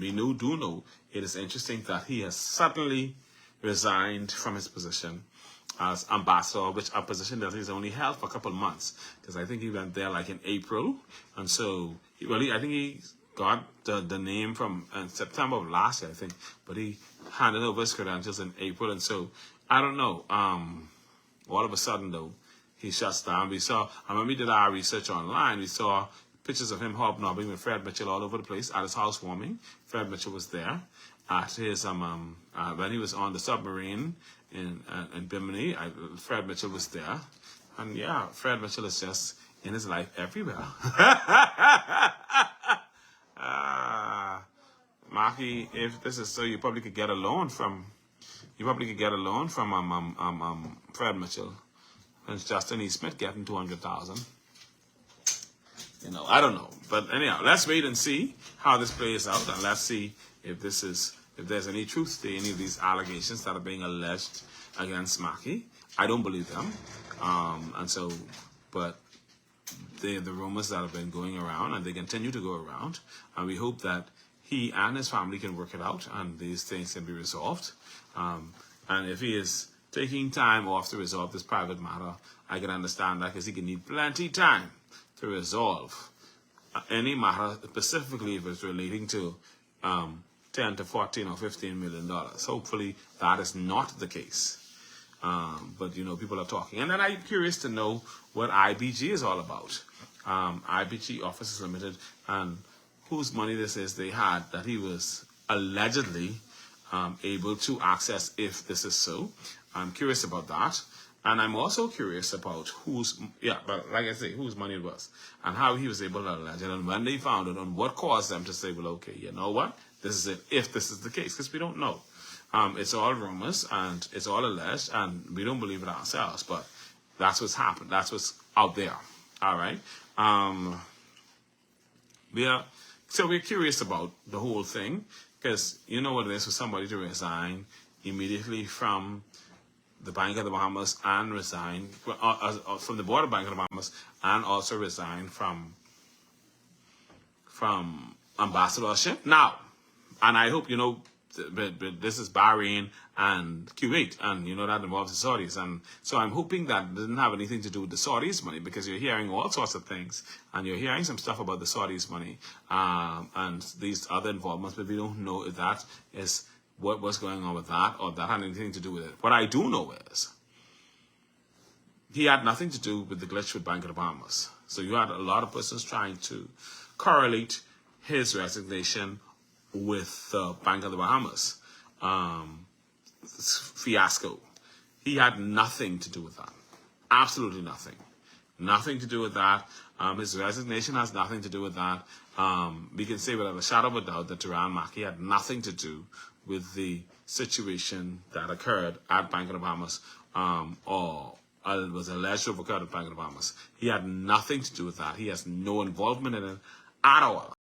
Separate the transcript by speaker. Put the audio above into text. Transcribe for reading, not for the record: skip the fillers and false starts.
Speaker 1: we do know it is interesting that he has suddenly resigned from his position as ambassador, which a position that he's only held for a couple of months, because I think he went there like in April, and so I think he got the name from September of last year, I think, but he handed over his credentials in April, and so I don't know. All of a sudden though, he shuts down. And when we did our research online, we saw pictures of him hobnobbing with Fred Mitchell all over the place at his housewarming. Fred Mitchell was there at his when he was on the submarine in Bimini. Fred Mitchell was there, and yeah, Fred Mitchell is just in his life everywhere. Maki, if this is so, you probably could get a loan from Fred Mitchell. And Justin E. Smith getting 200,000. I don't know, but anyhow, let's wait and see how this plays out, and let's see if there's any truth to any of these allegations that are being alleged against Maki. I don't believe them, but the rumors that have been going around, and they continue to go around, and we hope that he and his family can work it out, and these things can be resolved. And if he is taking time off to resolve this private matter, I can understand that, because he can need plenty time to resolve any matter, specifically if it's relating to 10 to 14 or $15 million. Hopefully that is not the case. But people are talking. And then I'm curious to know what IBG is all about. IBG Offices Limited, and whose money this is they had that he was allegedly able to access, if this is so. I'm curious about that. And I'm also curious about whose money it was, and how he was able to allege it, and when they found it, and what caused them to say, well, okay, you know what, this is it, if this is the case, because we don't know. It's all rumors, and it's all alleged, and we don't believe it ourselves, but that's what's happened. That's what's out there. All right. We're curious about the whole thing, because you know what it is for somebody to resign immediately from the Bank of the Bahamas and resign from the Board of Bank of the Bahamas, and also resign from ambassadorship. Now, and I hope but this is Bahrain and Kuwait, and that involves the Saudis, and so I'm hoping that it didn't have anything to do with the Saudis' money, because you're hearing all sorts of things, and you're hearing some stuff about the Saudis' money and these other involvements, but we don't know if that is what was going on with that, or that had anything to do with it. What I do know is he had nothing to do with the glitch with Bank of the Bahamas. So you had a lot of persons trying to correlate his resignation with Bank of the Bahamas fiasco. He had nothing to do with that. Absolutely nothing. Nothing to do with that. His resignation has nothing to do with that. We can say without a shadow of a doubt that Turan Maki had nothing to do with the situation that occurred at Bank of the Bahamas, or was alleged to have occurred at Bank of the Bahamas. He had nothing to do with that. He has no involvement in it at all.